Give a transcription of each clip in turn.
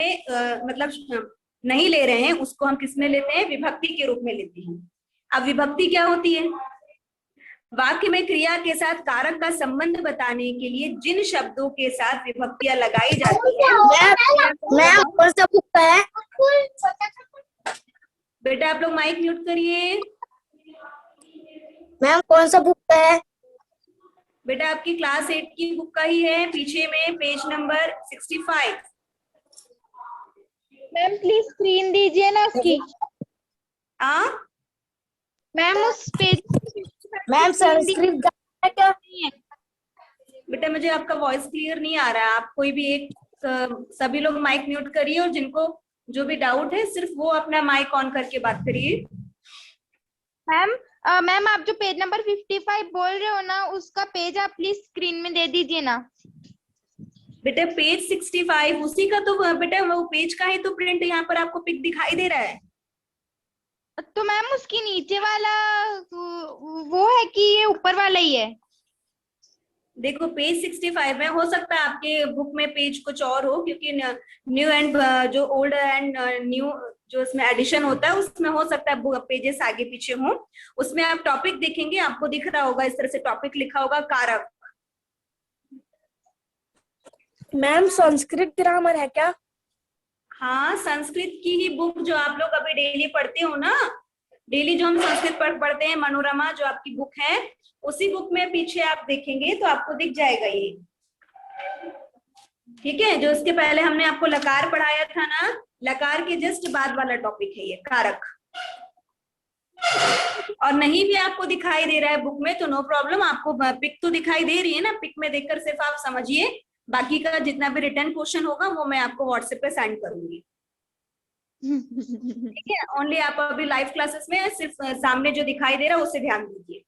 मतलब नहीं ले रहे हैं, उसको हम किस में लेते हैं, विभक्ति के रूप में लेते हैं। अब विभक्ति क्या होती है? वाक्य में क्रिया के साथ कारक का संबंध बताने के लिए जिन शब्दों के साथ विभक्तियां लगाई जाती है। मैम कौन सा बुक है? बेटा आप लोग माइक म्यूट करिए। मैम कौन सा बुक है? बेटा आपकी क्लास 8 की बुक का ही है, पीछे में page number 65। Ma'am please screen दीजिए ना उसकी। मैम उस पेज मैम संस्कृत है क्या? बेटा मुझे आपका वॉइस क्लियर नहीं आ रहा है। आप कोई भी एक सभी लोग माइक म्यूट करिए और जिनको जो भी डाउट है सिर्फ वो अपना माइक ऑन करके बात करिए। मैम आप जो पेज नंबर 55 बोल रहे हो ना, उसका पेज आप प्लीज स्क्रीन में दे दीजिए ना। बेटा पेज 65 उसी का तो बेटा वो पेज का ही तो प्रिंट यहाँ पर आपको पिक दिखाई दे रहा है। तो मैम उसके नीचे वाला वो है कि ये ऊपर वाला ही है? देखो पेज 65 में हो सकता है आपके बुक में पेज कुछ और हो, क्योंकि न्यू एंड जो ओल्ड एंड न्यू जो इसमें एडिशन होता है उसमें हो सकता है पेजेस आगे पीछे हो। उसमें आप टॉपिक देखेंगे, आपको दिख रहा होगा इस तरह से टॉपिक लिखा होगा कारक। मैम संस्कृत ग्रामर है क्या? हाँ संस्कृत की ही बुक जो आप लोग अभी डेली पढ़ते हो ना, डेली जो हम संस्कृत पढ़ते हैं, मनोरमा जो आपकी बुक है, उसी बुक में पीछे आप देखेंगे तो आपको दिख जाएगा ये। ठीक है, जो इसके पहले हमने आपको लकार पढ़ाया था ना, लकार के जस्ट बाद वाला टॉपिक है ये कारक। और नहीं भी आपको दिखाई दे रहा है बुक में तो नो प्रॉब्लम, आपको पिक तो दिखाई दे रही है ना, पिक में देखकर सिर्फ आप समझिए। बाकी का जितना भी रिटर्न क्वेश्चन होगा वो मैं आपको व्हाट्सएप पे सेंड करूंगी। ठीक है, ओनली आप अभी लाइव क्लासेस में सिर्फ सामने जो दिखाई दे रहा है उसे ध्यान दीजिए।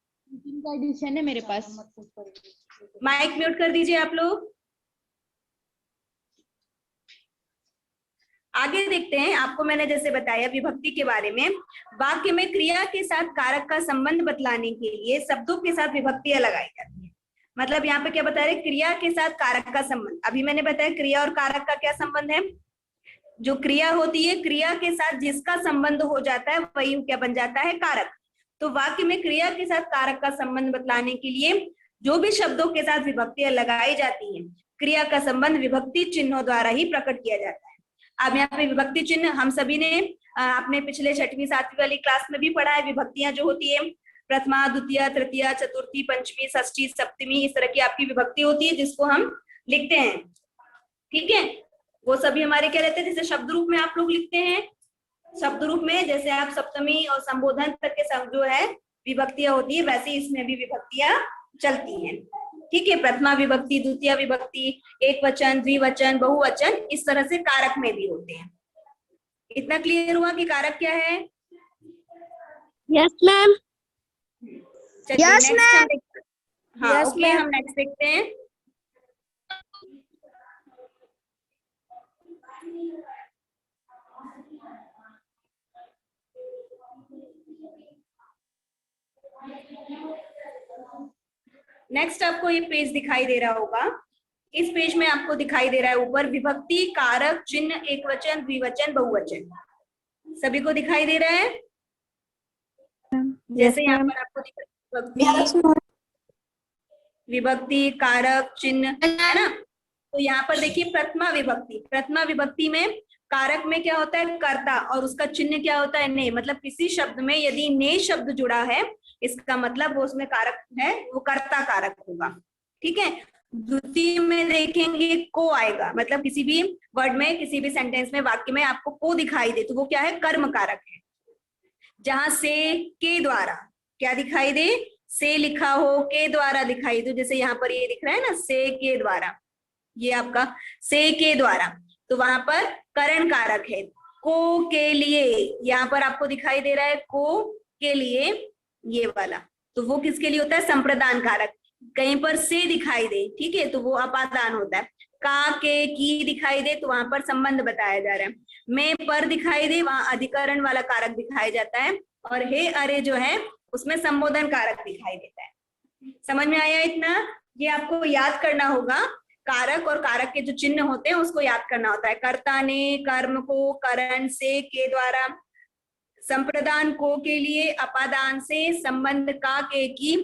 एडिशन है मेरे पास। माइक म्यूट कर दीजिए आप लोग। आगे देखते हैं, आपको मैंने जैसे बताया विभक्ति के बारे में, वाक्य में क्रिया के साथ कारक का संबंध बतलाने के लिए शब्दों के साथ विभक्तियां लगाई जाती है। मतलब यहाँ पे क्या बता रहे, क्रिया के साथ कारक का संबंध। अभी मैंने बताया क्रिया और कारक का क्या संबंध है। जो क्रिया होती है, क्रिया के साथ जिसका संबंध हो जाता है वही क्या बन जाता है, कारक। तो वाक्य में क्रिया के साथ कारक का संबंध बतलाने के लिए जो भी शब्दों के साथ विभक्तियां लगाई जाती हैं, क्रिया का संबंध विभक्ति चिन्हों द्वारा ही प्रकट किया जाता है। अब यहाँ पे विभक्ति चिन्ह हम सभी ने अपने पिछले 6वीं 7वीं वाली क्लास में भी पढ़ा है। विभक्तियां जो होती है, प्रथमा, द्वितीय, तृतीय, चतुर्थी, पंचमी, षष्ठी, सप्तमी, इस तरह की आपकी विभक्ति होती है जिसको हम लिखते हैं। ठीक है, वो सभी हमारे क्या रहते हैं, जैसे शब्द रूप में आप लोग लिखते हैं, शब्द रूप में जैसे आप सप्तमी और संबोधन तक के शब्द जो है विभक्तियां होती है, वैसे इसमें भी विभक्तियां चलती हैं। ठीक है, प्रथमा विभक्ति, द्वितीय विभक्ति, एक वचन, द्विवचन, बहुवचन, इस तरह से कारक में भी होते हैं। इतना क्लियर हुआ कि कारक क्या है? Yes ma'am. Yes ma'am. हाँ Yes, ओके, हम नेक्स्ट देखते हैं। नेक्स्ट आपको ये पेज दिखाई दे रहा होगा। इस पेज में आपको दिखाई दे रहा है ऊपर विभक्ति, कारक, चिन्ह, एक वचन, द्विवचन, बहुवचन, सभी को दिखाई दे रहा है। जैसे यहाँ पर आपको दिख रहा है विभक्ति, कारक, चिन्ह, है ना। तो यहाँ पर देखिए प्रथमा विभक्ति, प्रथमा विभक्ति में कारक में क्या होता है, कर्ता, और उसका चिन्ह क्या होता है, ने। मतलब किसी शब्द में यदि ने शब्द जुड़ा है, इसका मतलब वो उसमें कारक है, वो कर्ता कारक होगा। ठीक है, द्वितीय में देखेंगे को आएगा, मतलब किसी भी वर्ड में, किसी भी सेंटेंस में, वाक्य में आपको को दिखाई दे तो वो क्या है, कर्म कारक है। जहां से, के द्वारा, क्या दिखाई दे, से लिखा हो, के द्वारा दिखाई दे, जैसे यहाँ पर ये दिख रहा है ना, से के द्वारा, ये आपका से के द्वारा, तो वहां पर करण कारक है। को के लिए, यहाँ पर आपको दिखाई दे रहा है को के लिए, ये वाला, तो वो किसके लिए होता है, संप्रदान कारक। कहीं पर से दिखाई दे, ठीक है, तो वो अपादान होता है। का, के, की दिखाई दे तो वहां पर संबंध बताया जा रहा है। में, पर दिखाई दे, वहां अधिकरण वाला कारक दिखाया जाता है। और हे, अरे जो है उसमें संबोधन कारक दिखाई देता है। समझ में आया इतना? ये आपको याद करना होगा। कारक और कारक के जो चिन्ह होते हैं उसको याद करना होता है। कर्ता ने, कर्म को, करण से, के द्वारा, संप्रदान को के लिए, अपादान से, संबंध का के की,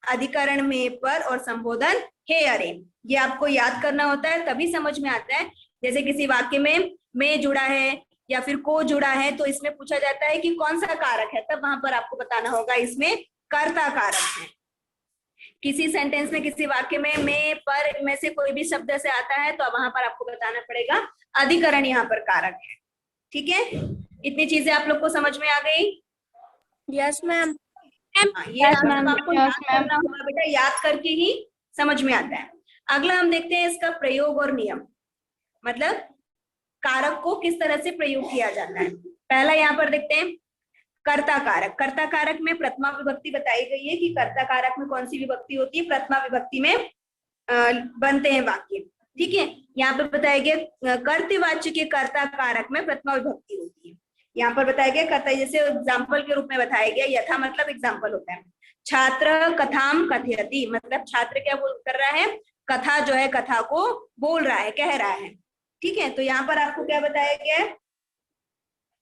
अधिकरण में पर और संबोधन हे अरे। ये आपको याद करना होता है, तभी समझ में आता है। जैसे किसी वाक्य में जुड़ा है या फिर को जुड़ा है तो इसमें पूछा जाता है कि कौन सा कारक है, तब वहां पर आपको बताना होगा इसमें कर्ता कारक है। किसी सेंटेंस में, किसी वाक्य में पर में से कोई भी शब्द से आता है तो वहां पर आपको बताना पड़ेगा अधिकरण यहाँ पर कारक है। ठीक है, इतनी चीजें आप लोग को समझ में आ गई? Yes ma'am. ये आपको याद करना होगा बेटा, याद करके ही समझ में आता है। अगला हम देखते हैं इसका प्रयोग और नियम, मतलब कारक को किस तरह से प्रयोग किया जाता है। पहला यहाँ पर देखते हैं कर्ता कारक। कर्ता कारक में प्रथमा विभक्ति बताई गई है कि कर्ता कारक में कौन सी विभक्ति होती है, प्रथमा विभक्ति में बनते हैं वाक्य। ठीक है, यहाँ पर बताया गया कर्तृवाच्य के कर्ता कारक में प्रथमा विभक्ति होती है। यहाँ पर बताया गया कर्ता, जैसे एग्जाम्पल के रूप में बताया गया, यथा मतलब एग्जाम्पल होता है। छात्र कथाम कथयति, मतलब छात्र क्या कर रहा है, कथा जो है कथा को बोल रहा है, कह रहा है। ठीक है, तो यहाँ पर आपको क्या बताया गया है,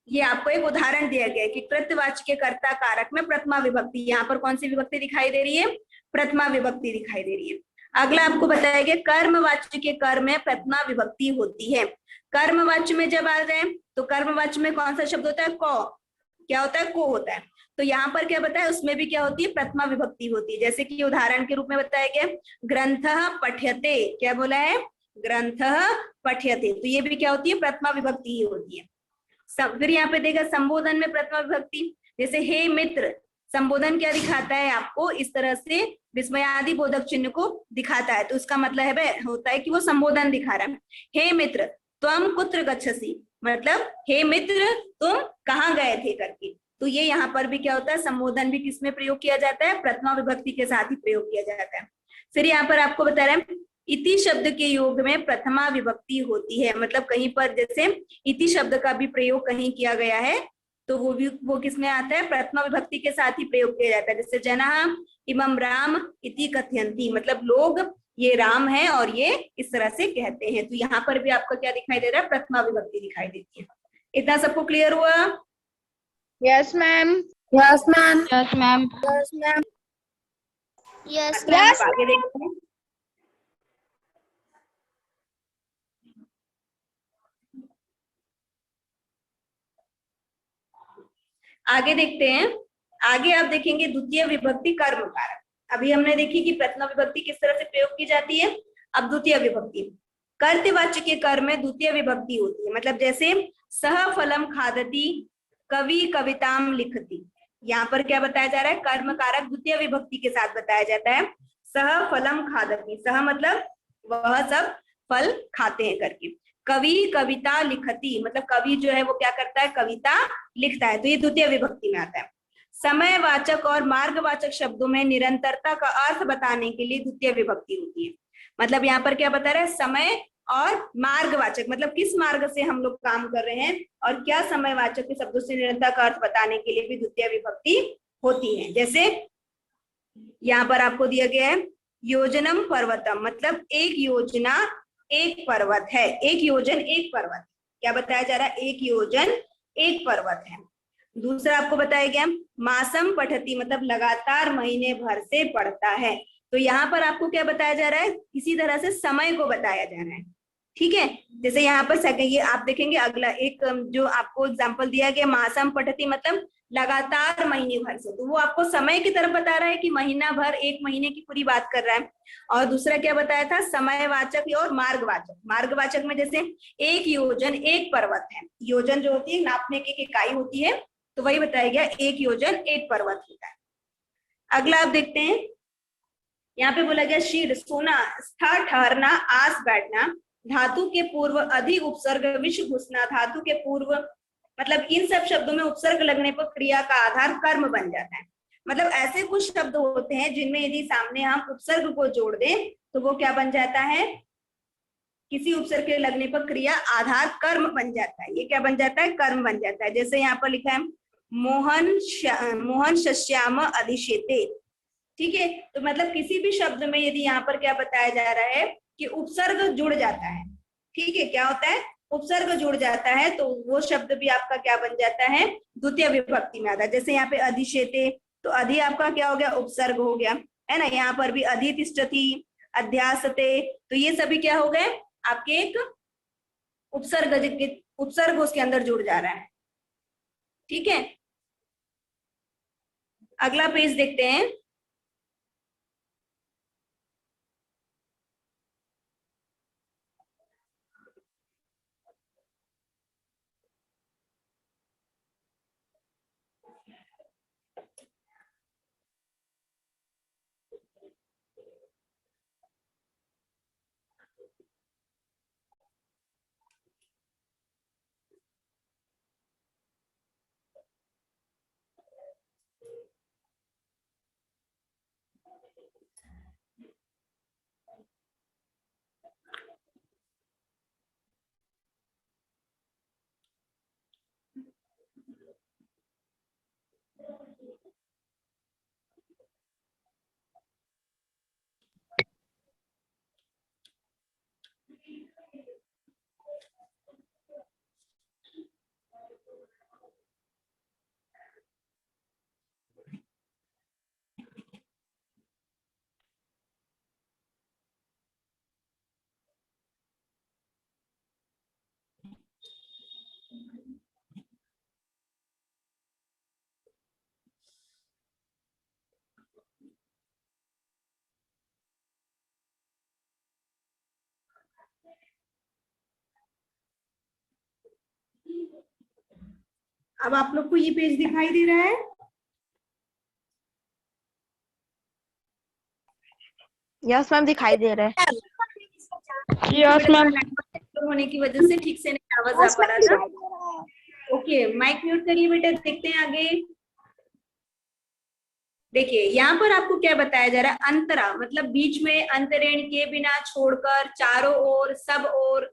ये आपको एक उदाहरण दिया गया है कि कृतवाच्य के कर्ता कारक में प्रथमा विभक्ति, यहाँ पर कौन सी विभक्ति दिखाई दे रही है, प्रथमा विभक्ति दिखाई दे रही है। अगला आपको बताया गया कर्मवाच्य के कर्म में प्रथमा विभक्ति होती है। कर्मवाच्य में जब आ जाए तो कर्मवाच्य में कौन सा शब्द होता है, को, क्या होता है, को होता है। तो यहाँ पर क्या बताया, उसमें भी क्या होती है, प्रथमा विभक्ति होती है। जैसे कि उदाहरण के रूप में बताया गया ग्रंथः पठ्यते, क्या बोला है, ग्रंथः पठ्यते, तो ये भी क्या होती है, प्रथमा विभक्ति ही होती है। फिर यहाँ पे देखा संबोधन में प्रथमा विभक्ति, जैसे हे मित्र, संबोधन क्या दिखाता है आपको, इस तरह से विस्मयादि बोधक चिन्ह को दिखाता है, तो उसका मतलब है होता है कि वो संबोधन दिखा रहा है। हे मित्र त्वम कुत्र गच्छसि, मतलब हे मित्र तुम कहाँ गए थे करके। तो ये यहाँ पर भी क्या होता है, संबोधन भी किसमें प्रयोग किया जाता है, प्रथमा विभक्ति के साथ ही प्रयोग किया जाता है। फिर यहाँ पर आपको बता रहे हैं इति शब्द के योग में प्रथमा विभक्ति होती है, मतलब कहीं पर जैसे इति शब्द का भी प्रयोग कहीं किया गया है तो वो किसमें आता है, प्रथमा विभक्ति के साथ ही प्रयोग किया जाता है। जैसे जनाः इमं राम इति कथयन्ति, मतलब लोग ये राम है और ये इस तरह से कहते हैं। तो यहाँ पर भी आपको क्या दिखाई दे रहा है, प्रथमा विभक्ति दिखाई देती है। इतना सबको क्लियर हुआ? Yes ma'am. Yes ma'am. Yes ma'am. Yes ma'am. Yes आगे देखते हैं। आगे देखते हैं, आगे आप देखेंगे द्वितीय विभक्ति कर्म कारक। अभी हमने देखी कि प्रथमा विभक्ति किस तरह से प्रयोग की जाती है, अब द्वितीय विभक्ति। कर्तृवाच्य के कर्म में द्वितीय विभक्ति होती है, मतलब जैसे सह फलम खादति, कवि कविताम लिखति, यहाँ पर क्या बताया जा रहा है, कर्म कारक द्वितीय विभक्ति के साथ बताया जाता है। सह फलम खादति, सह मतलब वह सब फल खाते हैं करके। कवि कविता लिखती, मतलब कवि जो है वो क्या करता है, कविता लिखता है, तो ये द्वितीय विभक्ति में आता है। समयवाचक और मार्गवाचक शब्दों में निरंतरता का अर्थ बताने के लिए द्वितीय विभक्ति होती है। मतलब यहाँ पर क्या बता रहा है, समय और मार्गवाचक, मतलब किस मार्ग से हम लोग काम कर रहे हैं और क्या समयवाचक के शब्दों से निरंतरता का अर्थ बताने के लिए भी द्वितीय विभक्ति होती है। जैसे यहाँ पर आपको दिया गया है योजनम पर्वतम, मतलब एक योजना एक पर्वत है, एक योजन एक पर्वत, क्या बताया जा रहा है, एक योजन एक पर्वत है। दूसरा आपको बताया गया मासम पठती, मतलब लगातार महीने भर से पढ़ता है। तो यहाँ पर आपको क्या बताया जा रहा है, किसी तरह से समय को बताया जा रहा है। ठीक है, जैसे यहाँ पर सेकंड, ये आप देखेंगे अगला एक जो आपको एग्जांपल दिया गया मासम पठती, मतलब लगातार महीने भर से, तो वो आपको समय की तरफ बता रहा है कि महीना भर, एक महीने की पूरी बात कर रहा है। और दूसरा क्या बताया था, समयवाचक और मार्गवाचक। मार्गवाचक में जैसे एक योजन एक पर्वत है, योजन जो होती है नापने की इकाई होती है, तो वही बताया गया एक योजन एक पर्वत होता है। अगला आप देखते हैं, यहाँ पे बोला गया शीर सोना, स्था ठहरना, आस बैठना, धातु के पूर्व अधिक उपसर्ग, विष घुसना, धातु के पूर्व, मतलब इन सब शब्दों में उपसर्ग लगने पर क्रिया का आधार कर्म बन जाता है। मतलब ऐसे कुछ शब्द होते हैं जिनमें यदि सामने हम उपसर्ग को जोड़ दें तो वो क्या बन जाता है, किसी उपसर्ग के लगने पर क्रिया आधार कर्म बन जाता है। ये क्या बन जाता है, कर्म बन जाता है। जैसे यहाँ पर लिखा है मोहन शश्याम अधिशेते। ठीक है, तो मतलब किसी भी शब्द में यदि यहाँ पर क्या बताया जा रहा है कि उपसर्ग जुड़ जाता है। ठीक है, क्या होता है, उपसर्ग जुड़ जाता है, तो वो शब्द भी आपका क्या बन जाता है, द्वितीय विभक्ति में आता है। जैसे यहाँ पे अधिशेते, तो अधि आपका क्या हो गया, उपसर्ग हो गया, है ना। यहाँ पर भी अधितिष्ठति, अध्यासते, तो ये सभी क्या हो गए आपके एक उपसर्ग उसके अंदर जुड़ जा रहा है। ठीक है, अगला पेज देखते हैं। अब आप लोग को ये पेज दिखाई दे रहा है? यस मैम, दिखाई दे रहा है। Yes ma'am. होने की वजह से ठीक से नहीं आवाज आ पा रहा था। ओके, माइक म्यूट करिए बेटा, देखते हैं आगे। देखिए यहाँ पर आपको क्या बताया जा रहा है, अंतरा मतलब बीच में, अंतरेण के बिना, छोड़कर, चारों ओर, सब ओर,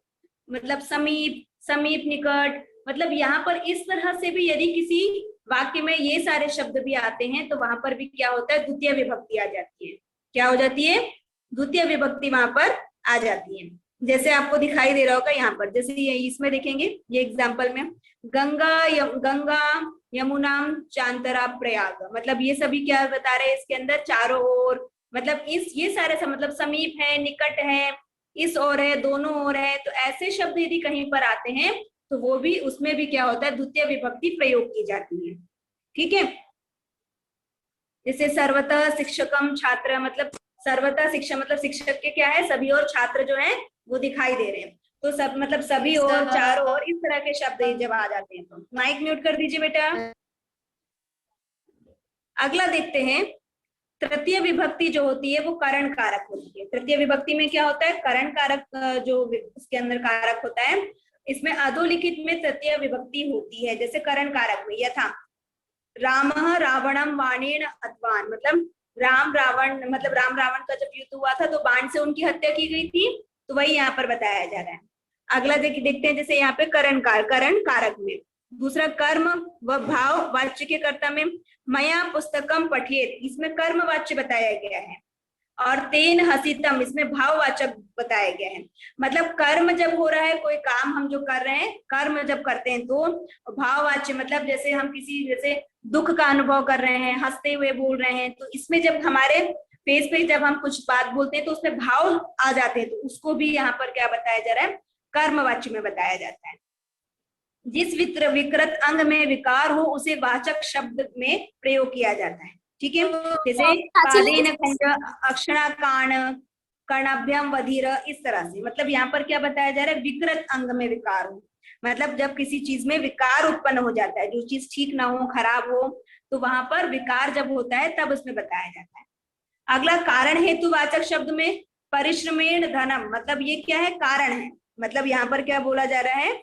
मतलब समीप, समीप, निकट, मतलब यहाँ पर इस तरह से भी यदि किसी वाक्य में ये सारे शब्द भी आते हैं तो वहां पर भी क्या होता है, द्वितीय विभक्ति आ जाती है। क्या हो जाती है, द्वितीय विभक्ति वहां पर आ जाती है। जैसे आपको दिखाई दे रहा होगा यहाँ पर, जैसे ये इसमें देखेंगे, ये एग्जाम्पल में गंगा यमुना चांतरा प्रयाग, मतलब ये सभी क्या बता रहे हैं, इसके अंदर चारों ओर, मतलब इस ये सारे मतलब समीप है, निकट है, इस ओर है, दोनों ओर है, तो ऐसे शब्द यदि कहीं पर आते हैं तो वो भी, उसमें भी क्या होता है, द्वितीय विभक्ति प्रयोग की जाती है। ठीक है, जैसे सर्वतः शिक्षकम छात्र, मतलब सर्वतः शिक्षा मतलब शिक्षक के क्या है, सभी और, छात्र जो है वो दिखाई दे रहे हैं, तो सब मतलब सभी और, चारों और, इस तरह के शब्द जब आ जाते हैं तो माइक म्यूट कर दीजिए बेटा। अगला देखते हैं, तृतीय विभक्ति जो होती है वो करण कारक होती है। तृतीय विभक्ति में क्या होता है, करण कारक, जो उसके अंदर कारक होता है, इसमें अधोलिखित में तृतीय विभक्ति होती है। जैसे करण कारक में यथा रामः रावणम बाणेन हतवान, मतलब राम रावण, मतलब राम रावण का जब युद्ध हुआ था तो बाण से उनकी हत्या की गई थी, तो वही यहाँ पर बताया जा रहा है। अगला देखते हैं, जैसे यहाँ पे करण कारक में दूसरा कर्म व भाव वाच्य के कर्ता में मया पुस्तकम पठेत, इसमें कर्म वाच्य बताया गया है, और तेन हसितम, इसमें भाववाचक बताया गया है। मतलब कर्म जब हो रहा है, कोई काम हम जो कर रहे हैं, कर्म जब करते हैं तो भाववाच्य, मतलब जैसे हम किसी, जैसे दुख का अनुभव कर रहे हैं, हंसते हुए बोल रहे हैं, तो इसमें जब हमारे फेस पे जब हम कुछ बात बोलते हैं तो उसमें भाव आ जाते हैं, तो उसको भी यहाँ पर क्या बताया जा रहा है, कर्मवाच्य में बताया जाता है। जिस विकृत अंग में विकार हो उसे वाचक शब्द में प्रयोग किया जाता है। ठीक है, जैसे पादेन अक्षराकाण कर्णाभ्याम वधीर, इस तरह से, मतलब यहाँ पर क्या बताया जा रहा है, विकृत अंग में विकार हो, मतलब जब किसी चीज में विकार उत्पन्न हो जाता है, जो चीज ठीक ना हो, खराब हो, तो वहां पर विकार जब होता है तब उसमें बताया जाता है। अगला कारण हेतुवाचक शब्द में परिश्रमेण धनम, मतलब ये क्या है, कारण है, मतलब यहाँ पर क्या बोला जा रहा है,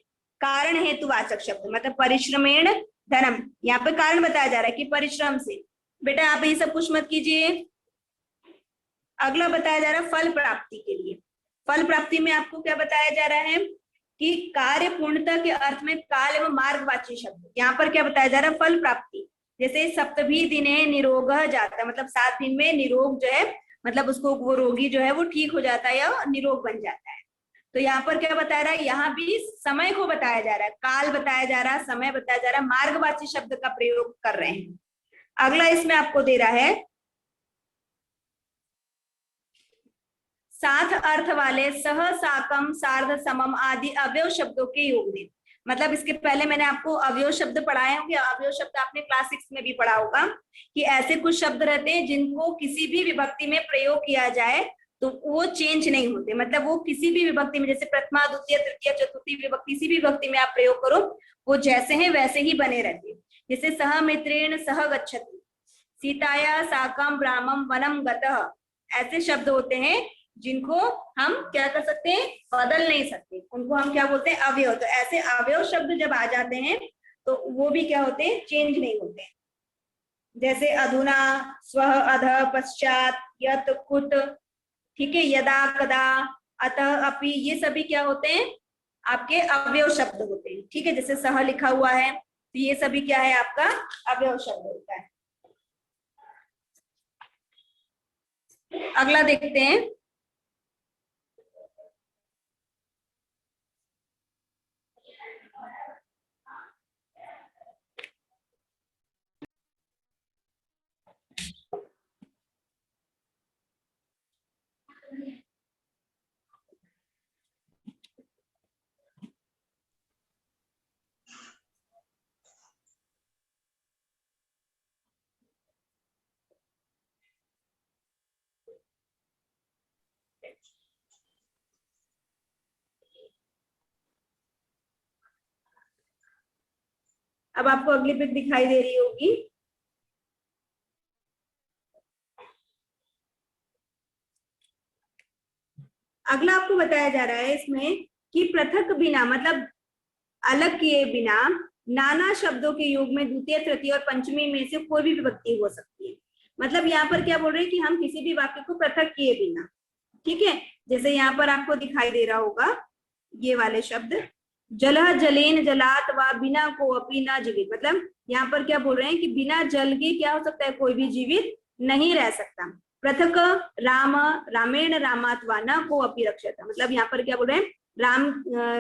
कारण हेतुवाचक शब्द, मतलब परिश्रमेण धनम, यहाँ पे कारण बताया जा रहा है कि परिश्रम से। बेटा आप ये सब कुछ मत कीजिए। अगला बताया जा रहा है फल प्राप्ति के लिए। फल प्राप्ति में आपको क्या बताया जा रहा है कि कार्य पूर्णता के अर्थ में काल एवं मार्गवाची शब्द, यहाँ पर क्या बताया जा रहा है, फल प्राप्ति। जैसे सप्तभी दिने निरोग जाता, मतलब 7 दिन में निरोग जो है मतलब उसको वो रोगी जो है वो ठीक हो जाता है या निरोग बन जाता है। तो यहाँ पर क्या बताया रहा है, यहाँ भी समय को बताया जा रहा है, काल बताया जा रहा है, समय बताया जा रहा है, मार्गवाची शब्द का प्रयोग कर रहे हैं। अगला इसमें आपको दे रहा है साथ अर्थ वाले सह, साकम, सार्ध, समम आदि अवयव शब्दों के योग में। मतलब इसके पहले मैंने आपको अवयव शब्द पढ़ाए होंगे, अवयव शब्द आपने क्लास 6 में भी पढ़ा होगा कि ऐसे कुछ शब्द रहते हैं जिनको किसी भी विभक्ति में प्रयोग किया जाए तो वो चेंज नहीं होते। मतलब वो किसी भी विभक्ति में, जैसे प्रथमा, द्वितीय, तृतीय, चतुर्थी विभक्ति, किसी भी विभक्ति में आप प्रयोग करो वो जैसे हैं वैसे ही बने रहते हैं। जैसे सह मित्रेण सह गच्छति, सीताया साकम रामम वनम गतः, ऐसे शब्द होते हैं जिनको हम क्या कर सकते हैं, बदल नहीं सकते, उनको हम क्या बोलते हैं, अवयव। तो ऐसे अवयव शब्द जब आ जाते हैं तो वो भी क्या होते हैं, चेंज नहीं होते। जैसे अधुना, स्वः, अधः, पश्चात, यत, कुत, ठीक है, यदा, कदा, अतः, अपि, ये सभी क्या होते हैं, आपके अवयव शब्द होते हैं। ठीक है, जैसे सह लिखा हुआ है तो ये सभी क्या है, आपका अवयव शब्द होता है। अगला देखते हैं, अब आपको अगली पिक दिखाई दे रही होगी। अगला आपको बताया जा रहा है इसमें कि पृथक बिना, मतलब अलग किए बिना, नाना शब्दों के योग में द्वितीय, तृतीय और पंचमी में से कोई भी विभक्ति हो सकती है। मतलब यहाँ पर क्या बोल रहे हैं कि हम किसी भी वाक्य को पृथक किए बिना, ठीक है, जैसे यहाँ पर आपको दिखाई दे रहा होगा ये वाले शब्द, जलह जलेन जलात व बिना को अपी ना जीवित। मतलब यहाँ पर क्या बोल रहे हैं कि बिना जल के क्या हो सकता है, कोई भी जीवित नहीं रह सकता। पृथक राम रामेण रामात्वा न को अपी रक्षता, मतलब यहाँ पर क्या बोल रहे हैं,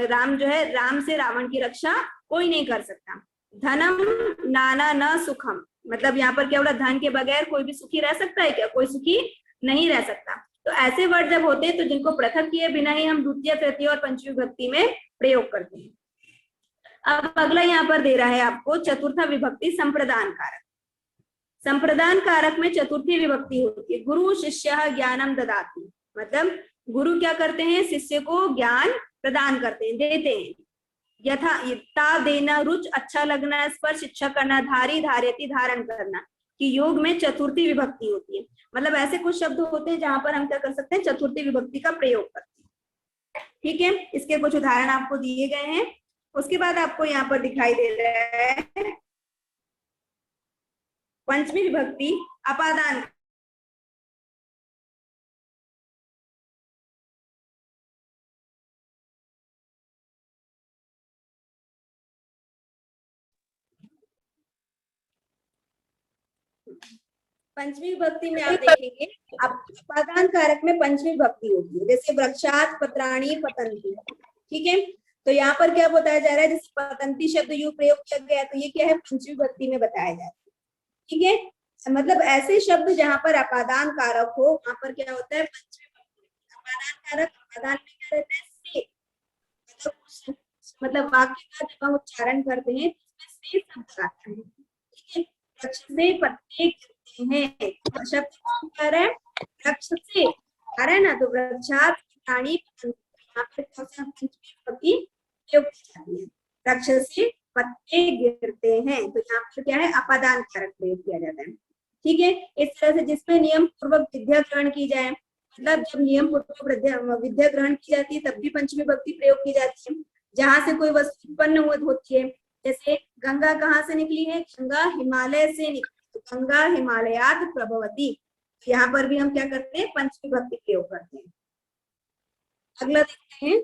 राम जो है, राम से रावण की रक्षा कोई नहीं कर सकता। धनम नाना न सुखम, मतलब यहाँ पर क्या बोला, धन के बगैर कोई भी सुखी रह सकता है क्या, कोई सुखी नहीं रह सकता। तो ऐसे वर्ड जब होते हैं तो जिनको पृथक किए बिना ही हम द्वितीय, तृतीय और पंचमी विभक्ति में प्रयोग करते हैं। अब अगला यहाँ पर दे रहा है आपको चतुर्थ विभक्ति संप्रदान कारक। संप्रदान कारक में चतुर्थी विभक्ति होती है। गुरु शिष्य ज्ञानम ददाति, मतलब गुरु क्या करते हैं, शिष्य को ज्ञान प्रदान करते हैं, देते हैं। यथा ता देना, रुच अच्छा लगना, स्पर्श इच्छा करना, धारी धार्यति धारण करना, कि योग में चतुर्थी विभक्ति होती है। मतलब ऐसे कुछ शब्द होते हैं जहां पर हम क्या कर सकते हैं, चतुर्थी विभक्ति का प्रयोग करते हैं। ठीक है, इसके कुछ उदाहरण आपको दिए गए हैं। उसके बाद आपको यहाँ पर दिखाई दे रहा है पंचमी विभक्ति अपादान। पंचमी विभक्ति में आप देखेंगे अपादान कारक में पंचमी विभक्ति होती है, जैसे वृक्षात पत्राणी पतंती। ठीक है, तो यहाँ पर क्या बताया जा रहा है, जैसे पतंती शब्द यू प्रयोग किया गया तो ये क्या है, पंचमी विभक्ति में बताया जा रहा है। ठीक है, मतलब ऐसे शब्द जहां पर अपादान कारक हो वहां पर क्या होता है, पंचमी विभक्ति। अपादान कारक, अपादान में क्या रहता है, से, मतलब वाक्य का जब हम उच्चारण करते हैं तो इसमें से शब्द आता है। ठीक है, वृक्ष से पत्ते गिरते हैं, शब्द कौन कह रहा है, वृक्ष से आ रहा है ना, तो वृक्षात प्राणी यहाँ पर पंचमी विभक्ति प्रयोग की जाती है। वृक्ष से पत्ते गिरते हैं, तो यहाँ पर क्या है, अपादान कारक प्रयोग किया जाता है। ठीक है, इस तरह से जिसमें नियम पूर्वक विद्या ग्रहण की जाए, मतलब जब नियम पूर्वक विद्या ग्रहण की जाती है तब भी पंचमी विभक्ति प्रयोग की जाती है। जहां से कोई वस्तु उत्पन्न होती है, जैसे गंगा कहाँ से निकली है, गंगा हिमालय से निकली, तो गंगा हिमालयात प्रभवती, यहाँ पर भी हम क्या करते हैं, पंचमी विभक्ति प्रयोग करते हैं। अगला देखते हैं,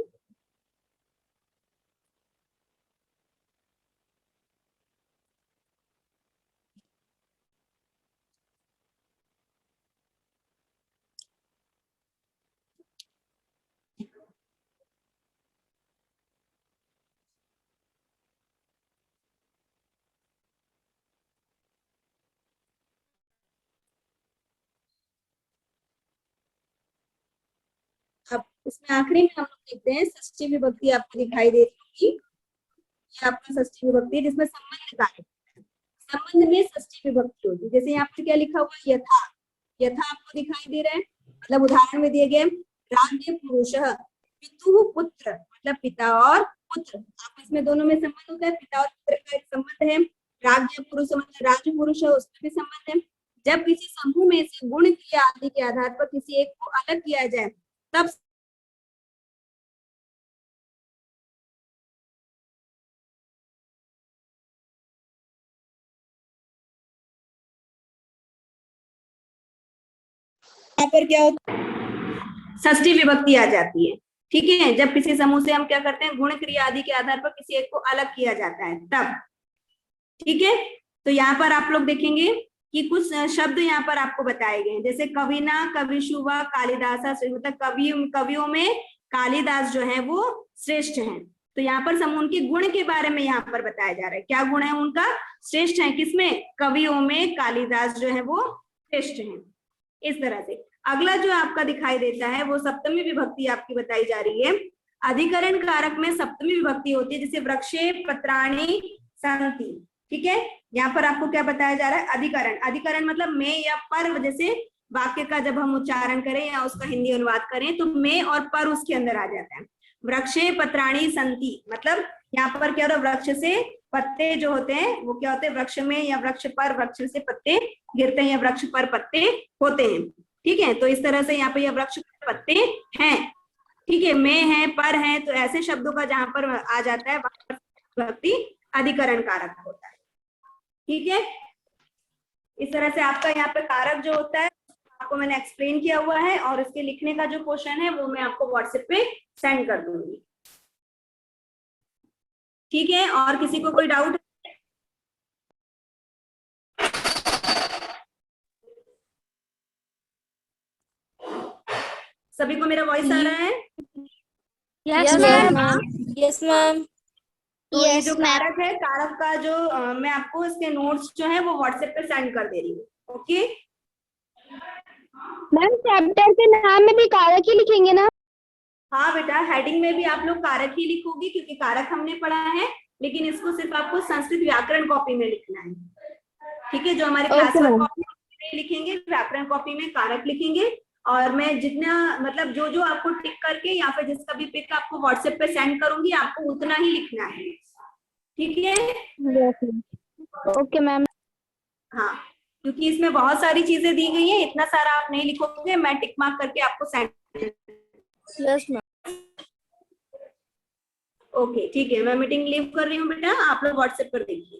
अब इसमें आखिरी में हम लोग देखते हैं षष्ठी विभक्ति आपको दिखाई दे रही होगी। ये आपका षष्ठी विभक्ति है जिसमें संबंध कारक, संबंध में षष्ठी विभक्ति होती है। जैसे यहाँ पे क्या लिखा हुआ है, यथा, यथा आपको दिखाई दे रहा है, मतलब उदाहरण में दिए गए राज्य पुरुष पितु पुत्र, मतलब पिता और पुत्र, आपस में दोनों में संबंध होता है, पिता और पुत्र का एक संबंध है। राज्य पुरुष मतलब राज्य पुरुष है, उसमें भी संबंध है। जब किसी समूह में से गुण क्रिया आदि के आधार पर किसी एक को अलग किया जाए तब यहाँ पर क्या होता है, षष्ठी विभक्ति आ जाती है। ठीक है, जब किसी समूह से हम क्या करते हैं, गुण क्रिया आदि के आधार पर किसी एक को अलग किया जाता है तब। ठीक है, तो यहाँ पर आप लोग देखेंगे कि कुछ शब्द यहाँ पर आपको बताए गए हैं, जैसे कविना, कविशुवा, कालिदासा, मतलब कवियों में कालिदास जो है वो श्रेष्ठ हैं। तो यहाँ पर समूह के गुण के बारे में यहाँ पर बताया जा रहा है, क्या गुण है उनका, श्रेष्ठ है। किसमें, कवियों में कालिदास जो है वो श्रेष्ठ हैं। इस तरह से अगला जो आपका दिखाई देता है वो सप्तमी विभक्ति आपकी बताई जा रही है। अधिकरण कारक में सप्तमी विभक्ति होती है, जैसे वृक्षे पत्राणि सन्ति। ठीक है, यहाँ पर आपको क्या बताया जा रहा है, अधिकरण। अधिकरण मतलब में या पर, जैसे वाक्य का जब हम उच्चारण करें या उसका हिंदी अनुवाद करें तो में और पर उसके अंदर आ जाता है। वृक्षे पत्राणि सन्ति मतलब यहाँ पर क्या हो रहा है, वृक्ष से पत्ते जो होते हैं वो क्या होते हैं, वृक्ष में या वृक्ष पर, वृक्ष से पत्ते गिरते हैं या वृक्ष पर पत्ते होते हैं। ठीक है, तो इस तरह से यहाँ पे यह वृक्ष पर पत्ते हैं। ठीक है, में है, पर है, तो ऐसे शब्दों का जहां पर आ जाता है वहां पर विभक्ति अधिकरण कारक होता है। ठीक है, इस तरह से आपका यहाँ पे कारक जो होता है आपको मैंने एक्सप्लेन किया हुआ है, और इसके लिखने का जो क्वेश्चन है वो मैं आपको व्हाट्सएप पे सेंड कर दूंगी। ठीक है, और किसी को कोई डाउट? सभी को मेरा वॉइस आ रहा है? Yes ma'am. Yes ma'am. तो ये जो कारक है, कारक का जो मैं आपको इसके नोट्स जो है वो व्हाट्सएप पे सेंड कर दे रही हूँ। ओके मैम, चैप्टर के नाम में भी कारक ही लिखेंगे ना? हाँ बेटा, हेडिंग में भी आप लोग कारक ही लिखोगे क्योंकि कारक हमने पढ़ा है, लेकिन इसको सिर्फ आपको संस्कृत व्याकरण कॉपी में लिखना है। ठीक है, जो हमारे क्लास वर्क कॉपी में लिखेंगे, व्याकरण कॉपी में कारक लिखेंगे। और मैं जितना मतलब जो जो आपको टिक करके या फिर जिसका भी पिक आपको व्हाट्सएप पे सेंड करूंगी आपको उतना ही लिखना है। ठीक है, ओके मैम। हाँ, क्योंकि इसमें बहुत सारी चीजें दी गई है, इतना सारा आप नहीं लिखोगे, मैं टिक मार्क करके आपको सेंड। Yes ma'am. ओके ठीक है, मैं मीटिंग लीव कर रही हूँ बेटा, आप लोग व्हाट्सएप पर देखिए।